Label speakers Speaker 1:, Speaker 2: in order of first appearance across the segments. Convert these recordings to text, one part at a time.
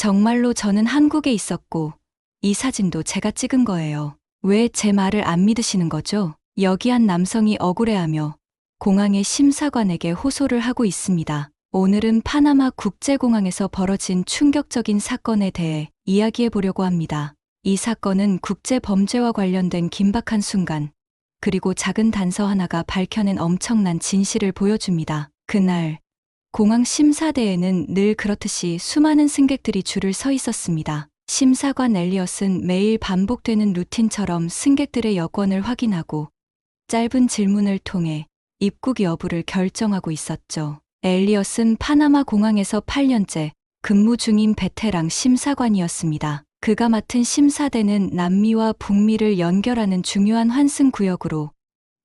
Speaker 1: 정말로 저는 한국에 있었고 이 사진도 제가 찍은 거예요. 왜 제 말을 안 믿으시는 거죠? 여기 한 남성이 억울해하며 공항의 심사관에게 호소를 하고 있습니다. 오늘은 파나마 국제공항에서 벌어진 충격적인 사건에 대해 이야기해 보려고 합니다. 이 사건은 국제범죄와 관련된 긴박한 순간, 그리고 작은 단서 하나가 밝혀낸 엄청난 진실을 보여줍니다. 그날 공항 심사대에는 늘 그렇듯이 수많은 승객들이 줄을 서 있었습니다. 심사관 엘리엇은 매일 반복되는 루틴처럼 승객들의 여권을 확인하고 짧은 질문을 통해 입국 여부를 결정하고 있었죠. 엘리엇은 파나마 공항에서 8년째 근무 중인 베테랑 심사관이었습니다. 그가 맡은 심사대는 남미와 북미를 연결하는 중요한 환승 구역으로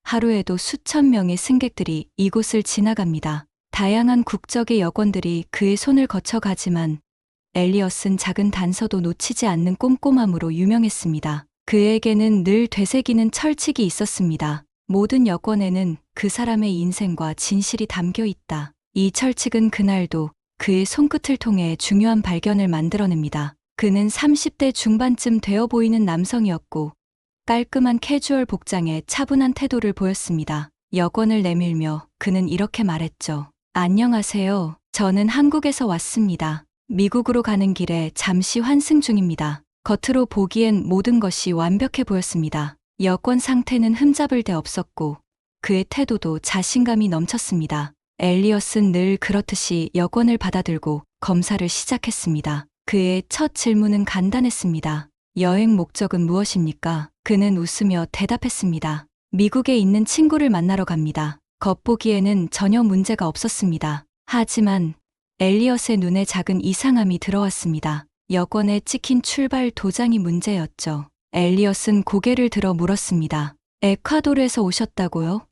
Speaker 1: 하루에도 수천 명의 승객들이 이곳을 지나갑니다. 다양한 국적의 여권들이 그의 손을 거쳐가지만 엘리엇은 작은 단서도 놓치지 않는 꼼꼼함으로 유명했습니다. 그에게는 늘 되새기는 철칙이 있었습니다. 모든 여권에는 그 사람의 인생과 진실이 담겨 있다. 이 철칙은 그날도 그의 손끝을 통해 중요한 발견을 만들어냅니다. 그는 30대 중반쯤 되어 보이는 남성이었고 깔끔한 캐주얼 복장에 차분한 태도를 보였습니다. 여권을 내밀며 그는 이렇게 말했죠. 안녕하세요. 저는 한국에서 왔습니다. 미국으로 가는 길에 잠시 환승 중입니다. 겉으로 보기엔 모든 것이 완벽해 보였습니다. 여권 상태는 흠잡을 데 없었고 그의 태도도 자신감이 넘쳤습니다. 엘리엇은 늘 그렇듯이 여권을 받아들고 검사를 시작했습니다. 그의 첫 질문은 간단했습니다. 여행 목적은 무엇입니까? 그는 웃으며 대답했습니다. 미국에 있는 친구를 만나러 갑니다. 겉보기에는 전혀 문제가 없었습니다. 하지만 엘리엇의 눈에 작은 이상함이 들어왔습니다. 여권에 찍힌 출발 도장이 문제였죠. 엘리엇은 고개를 들어 물었습니다. 에콰도르에서 오셨다고요?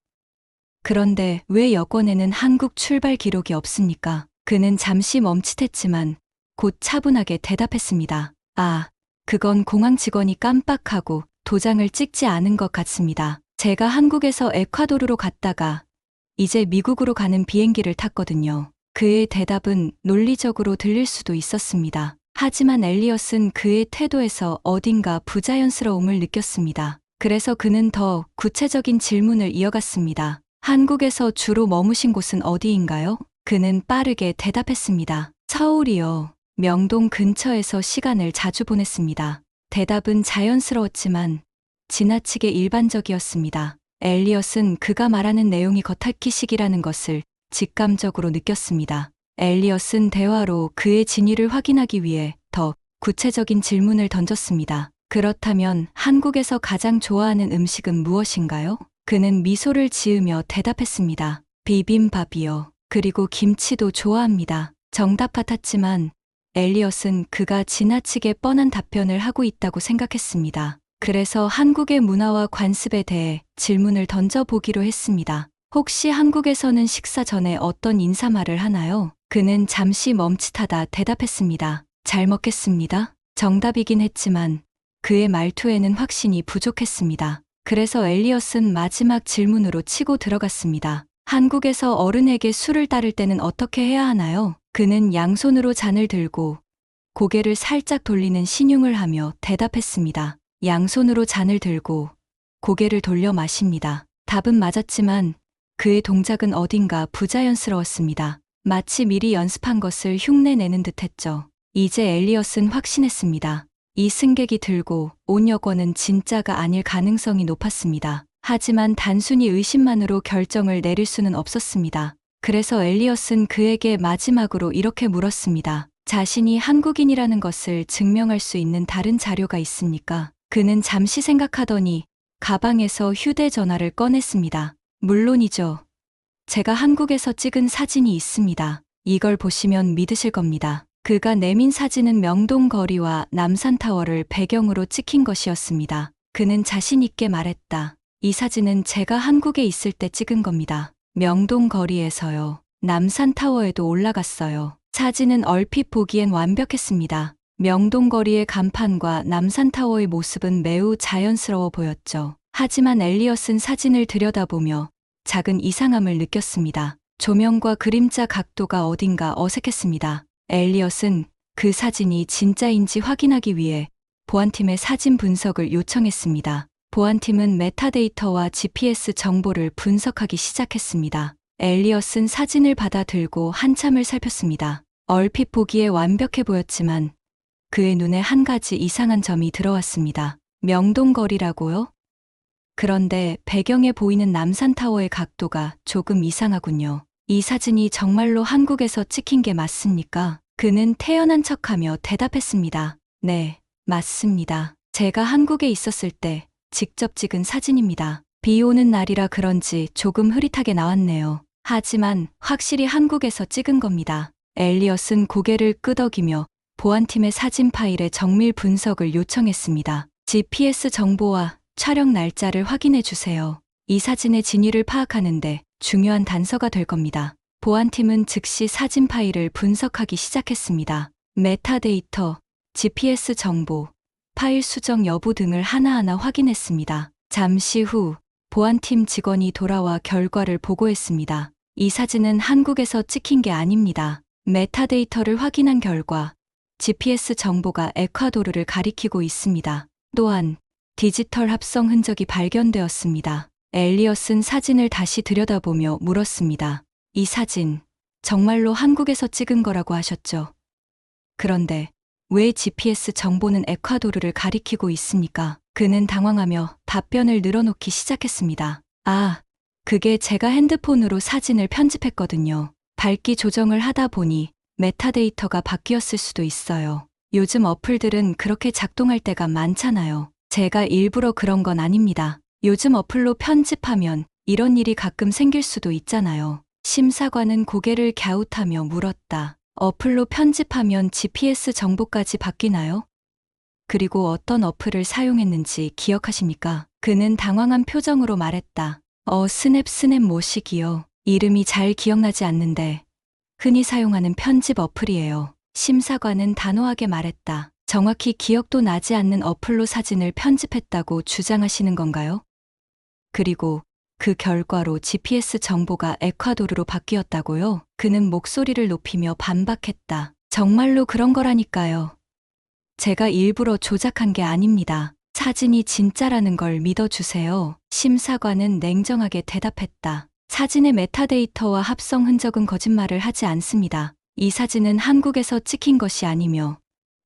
Speaker 1: 그런데 왜 여권에는 한국 출발 기록이 없습니까? 그는 잠시 멈칫했지만 곧 차분하게 대답했습니다. 아, 그건 공항 직원이 깜빡하고 도장을 찍지 않은 것 같습니다. 제가 한국에서 에콰도르로 갔다가 이제 미국으로 가는 비행기를 탔거든요. 그의 대답은 논리적으로 들릴 수도 있었습니다. 하지만 엘리엇은 그의 태도에서 어딘가 부자연스러움을 느꼈습니다. 그래서 그는 더 구체적인 질문을 이어갔습니다. 한국에서 주로 머무신 곳은 어디인가요? 그는 빠르게 대답했습니다. 서울이요. 명동 근처에서 시간을 자주 보냈습니다. 대답은 자연스러웠지만 지나치게 일반적이었습니다. 엘리엇은 그가 말하는 내용이 겉핥기식이라는 것을 직감적으로 느꼈습니다. 엘리엇은 대화로 그의 진위를 확인하기 위해 더 구체적인 질문을 던졌습니다. 그렇다면 한국에서 가장 좋아하는 음식은 무엇인가요? 그는 미소를 지으며 대답했습니다. 비빔밥이요. 그리고 김치도 좋아합니다. 정답 같았지만 엘리엇은 그가 지나치게 뻔한 답변을 하고 있다고 생각했습니다. 그래서 한국의 문화와 관습에 대해 질문을 던져보기로 했습니다. 혹시 한국에서는 식사 전에 어떤 인사말을 하나요? 그는 잠시 멈칫하다 대답했습니다. 잘 먹겠습니다. 정답이긴 했지만 그의 말투에는 확신이 부족했습니다. 그래서 엘리엇은 마지막 질문으로 치고 들어갔습니다. 한국에서 어른에게 술을 따를 때는 어떻게 해야 하나요? 그는 양손으로 잔을 들고 고개를 살짝 돌리는 신용을 하며 대답했습니다. 양손으로 잔을 들고 고개를 돌려 마십니다. 답은 맞았지만 그의 동작은 어딘가 부자연스러웠습니다. 마치 미리 연습한 것을 흉내내는 듯했죠. 이제 엘리엇은 확신했습니다. 이 승객이 들고 온 여권은 진짜가 아닐 가능성이 높았습니다. 하지만 단순히 의심만으로 결정을 내릴 수는 없었습니다. 그래서 엘리엇은 그에게 마지막으로 이렇게 물었습니다. 자신이 한국인이라는 것을 증명할 수 있는 다른 자료가 있습니까? 그는 잠시 생각하더니 가방에서 휴대전화를 꺼냈습니다. 물론이죠. 제가 한국에서 찍은 사진이 있습니다. 이걸 보시면 믿으실 겁니다. 그가 내민 사진은 명동 거리와 남산타워를 배경으로 찍힌 것이었습니다. 그는 자신 있게 말했다. 이 사진은 제가 한국에 있을 때 찍은 겁니다. 명동 거리에서요. 남산타워에도 올라갔어요. 사진은 얼핏 보기엔 완벽했습니다. 명동 거리의 간판과 남산타워의 모습은 매우 자연스러워 보였죠. 하지만 엘리엇은 사진을 들여다보며 작은 이상함을 느꼈습니다. 조명과 그림자 각도가 어딘가 어색했습니다. 엘리엇은 그 사진이 진짜인지 확인하기 위해 보안팀의 사진 분석을 요청했습니다. 보안팀은 메타데이터와 GPS 정보를 분석하기 시작했습니다. 엘리엇은 사진을 받아 들고 한참을 살폈습니다. 얼핏 보기에 완벽해 보였지만 그의 눈에 한 가지 이상한 점이 들어왔습니다. 명동거리라고요? 그런데 배경에 보이는 남산타워의 각도가 조금 이상하군요. 이 사진이 정말로 한국에서 찍힌 게 맞습니까? 그는 태연한 척하며 대답했습니다. 네, 맞습니다. 제가 한국에 있었을 때 직접 찍은 사진입니다. 비 오는 날이라 그런지 조금 흐릿하게 나왔네요. 하지만 확실히 한국에서 찍은 겁니다. 엘리엇은 고개를 끄덕이며 보안팀의 사진 파일의 정밀 분석을 요청했습니다. GPS 정보와 촬영 날짜를 확인해 주세요. 이 사진의 진위를 파악하는데 중요한 단서가 될 겁니다. 보안팀은 즉시 사진 파일을 분석하기 시작했습니다. 메타데이터, GPS 정보, 파일 수정 여부 등을 하나하나 확인했습니다. 잠시 후 보안팀 직원이 돌아와 결과를 보고했습니다. 이 사진은 한국에서 찍힌 게 아닙니다. 메타데이터를 확인한 결과 GPS 정보가 에콰도르를 가리키고 있습니다. 또한 디지털 합성 흔적이 발견되었습니다. 엘리엇은 사진을 다시 들여다보며 물었습니다. 이 사진, 정말로 한국에서 찍은 거라고 하셨죠? 그런데 왜 GPS 정보는 에콰도르를 가리키고 있습니까? 그는 당황하며 답변을 늘어놓기 시작했습니다. 아, 그게 제가 핸드폰으로 사진을 편집했거든요. 밝기 조정을 하다 보니 메타데이터가 바뀌었을 수도 있어요. 요즘 어플들은 그렇게 작동할 때가 많잖아요. 제가 일부러 그런 건 아닙니다. 요즘 어플로 편집하면 이런 일이 가끔 생길 수도 있잖아요. 심사관은 고개를 갸웃하며 물었다. 어플로 편집하면 GPS 정보까지 바뀌나요? 그리고 어떤 어플을 사용했는지 기억하십니까? 그는 당황한 표정으로 말했다. 스냅 모시기요. 이름이 잘 기억나지 않는데 흔히 사용하는 편집 어플이에요. 심사관은 단호하게 말했다. 정확히 기억도 나지 않는 어플로 사진을 편집했다고 주장하시는 건가요? 그리고 그 결과로 GPS 정보가 에콰도르로 바뀌었다고요? 그는 목소리를 높이며 반박했다. 정말로 그런 거라니까요. 제가 일부러 조작한 게 아닙니다. 사진이 진짜라는 걸 믿어주세요. 심사관은 냉정하게 대답했다. 사진의 메타데이터와 합성 흔적은 거짓말을 하지 않습니다. 이 사진은 한국에서 찍힌 것이 아니며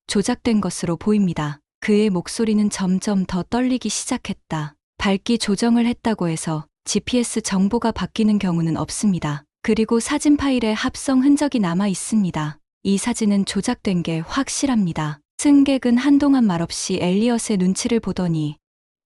Speaker 1: 조작된 것으로 보입니다. 그의 목소리는 점점 더 떨리기 시작했다. 밝기 조정을 했다고 해서 GPS 정보가 바뀌는 경우는 없습니다. 그리고 사진 파일에 합성 흔적이 남아 있습니다. 이 사진은 조작된 게 확실합니다. 승객은 한동안 말없이 엘리엇의 눈치를 보더니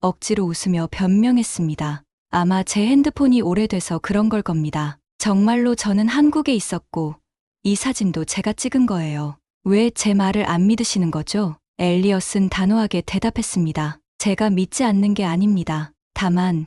Speaker 1: 억지로 웃으며 변명했습니다. 아마 제 핸드폰이 오래돼서 그런 걸 겁니다. 정말로 저는 한국에 있었고 이 사진도 제가 찍은 거예요. 왜 제 말을 안 믿으시는 거죠? 엘리엇은 단호하게 대답했습니다. 제가 믿지 않는 게 아닙니다. 다만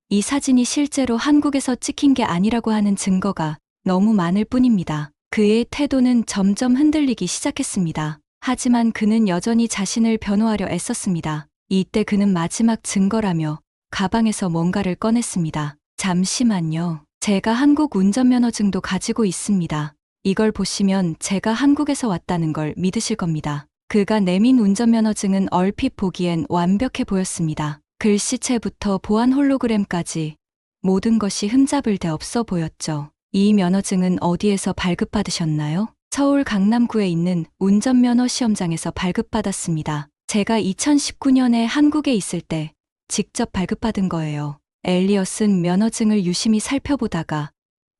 Speaker 1: 이 사진이 실제로 한국에서 찍힌 게 아니라고 하는 증거가 너무 많을 뿐입니다. 그의 태도는 점점 흔들리기 시작했습니다. 하지만 그는 여전히 자신을 변호하려 애썼습니다. 이때 그는 마지막 증거라며 가방에서 뭔가를 꺼냈습니다. 잠시만요. 제가 한국 운전면허증도 가지고 있습니다. 이걸 보시면 제가 한국에서 왔다는 걸 믿으실 겁니다. 그가 내민 운전면허증은 얼핏 보기엔 완벽해 보였습니다. 글씨체부터 보안 홀로그램까지 모든 것이 흠잡을 데 없어 보였죠. 이 면허증은 어디에서 발급받으셨나요? 서울 강남구에 있는 운전면허 시험장에서 발급받았습니다. 제가 2019년에 한국에 있을 때 직접 발급받은 거예요. 엘리엇은 면허증을 유심히 살펴보다가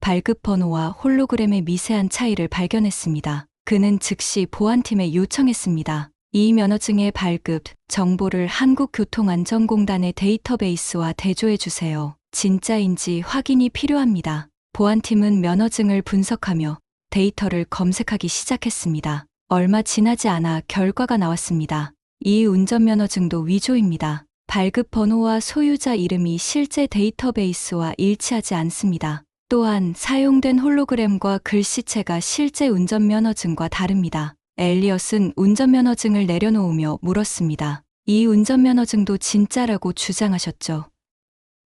Speaker 1: 발급 번호와 홀로그램의 미세한 차이를 발견했습니다. 그는 즉시 보안팀에 요청했습니다. 이 면허증의 발급 정보를 한국교통안전공단의 데이터베이스와 대조해 주세요. 진짜인지 확인이 필요합니다. 보안팀은 면허증을 분석하며 데이터를 검색하기 시작했습니다. 얼마 지나지 않아 결과가 나왔습니다. 이 운전면허증도 위조입니다. 발급 번호와 소유자 이름이 실제 데이터베이스와 일치하지 않습니다. 또한 사용된 홀로그램과 글씨체가 실제 운전면허증과 다릅니다. 엘리엇은 운전면허증을 내려놓으며 물었습니다. 이 운전면허증도 진짜라고 주장하셨죠?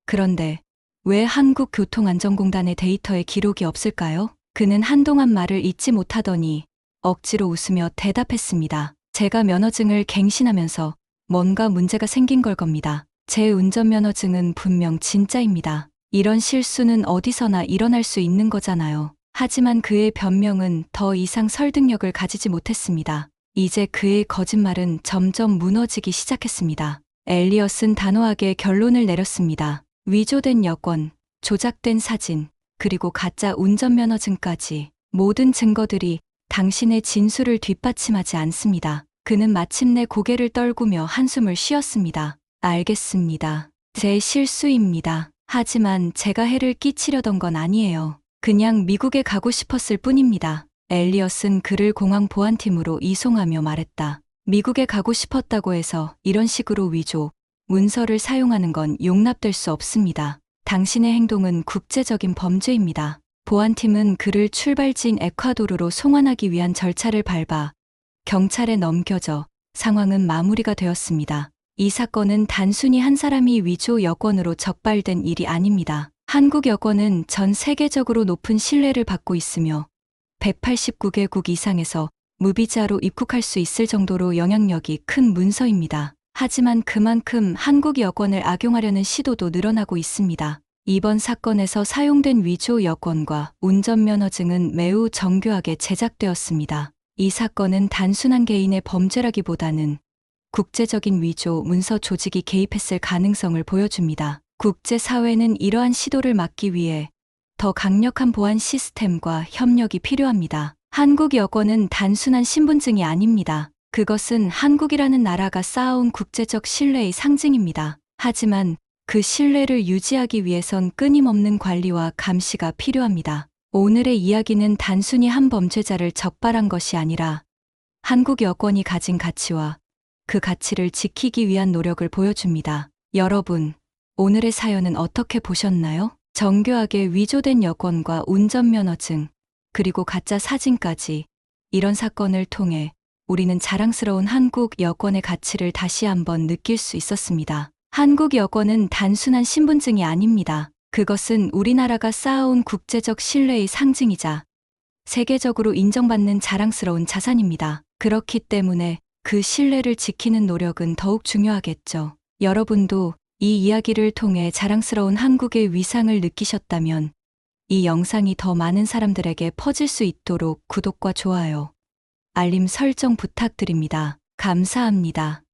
Speaker 1: 그런데 왜 한국교통안전공단의 데이터에 기록이 없을까요? 그는 한동안 말을 잇지 못하더니 억지로 웃으며 대답했습니다. 제가 면허증을 갱신하면서 뭔가 문제가 생긴 걸 겁니다. 제 운전면허증은 분명 진짜입니다. 이런 실수는 어디서나 일어날 수 있는 거잖아요. 하지만 그의 변명은 더 이상 설득력을 가지지 못했습니다. 이제 그의 거짓말은 점점 무너지기 시작했습니다. 엘리엇은 단호하게 결론을 내렸습니다. 위조된 여권, 조작된 사진, 그리고 가짜 운전면허증까지 모든 증거들이 당신의 진술을 뒷받침하지 않습니다. 그는 마침내 고개를 떨구며 한숨을 쉬었습니다. 알겠습니다. 제 실수입니다. 하지만 제가 해를 끼치려던 건 아니에요. 그냥 미국에 가고 싶었을 뿐입니다. 엘리엇은 그를 공항 보안팀으로 이송하며 말했다. 미국에 가고 싶었다고 해서 이런 식으로 위조, 문서를 사용하는 건 용납될 수 없습니다. 당신의 행동은 국제적인 범죄입니다. 보안팀은 그를 출발지인 에콰도르로 송환하기 위한 절차를 밟아 경찰에 넘겨져 상황은 마무리가 되었습니다. 이 사건은 단순히 한 사람이 위조 여권으로 적발된 일이 아닙니다. 한국 여권은 전 세계적으로 높은 신뢰를 받고 있으며 189개국 이상에서 무비자로 입국할 수 있을 정도로 영향력이 큰 문서입니다. 하지만 그만큼 한국 여권을 악용하려는 시도도 늘어나고 있습니다. 이번 사건에서 사용된 위조 여권과 운전면허증은 매우 정교하게 제작되었습니다. 이 사건은 단순한 개인의 범죄라기보다는 국제적인 위조 문서 조직이 개입했을 가능성을 보여줍니다. 국제사회는 이러한 시도를 막기 위해 더 강력한 보안 시스템과 협력이 필요합니다. 한국 여권은 단순한 신분증이 아닙니다. 그것은 한국이라는 나라가 쌓아온 국제적 신뢰의 상징입니다. 하지만 그 신뢰를 유지하기 위해선 끊임없는 관리와 감시가 필요합니다. 오늘의 이야기는 단순히 한 범죄자를 적발한 것이 아니라 한국 여권이 가진 가치와 그 가치를 지키기 위한 노력을 보여줍니다. 여러분, 오늘의 사연은 어떻게 보셨나요? 정교하게 위조된 여권과 운전면허증, 그리고 가짜 사진까지 이런 사건을 통해 우리는 자랑스러운 한국 여권의 가치를 다시 한번 느낄 수 있었습니다. 한국 여권은 단순한 신분증이 아닙니다. 그것은 우리나라가 쌓아온 국제적 신뢰의 상징이자 세계적으로 인정받는 자랑스러운 자산입니다. 그렇기 때문에 그 신뢰를 지키는 노력은 더욱 중요하겠죠. 여러분도 이 이야기를 통해 자랑스러운 한국의 위상을 느끼셨다면 이 영상이 더 많은 사람들에게 퍼질 수 있도록 구독과 좋아요, 알림 설정 부탁드립니다. 감사합니다.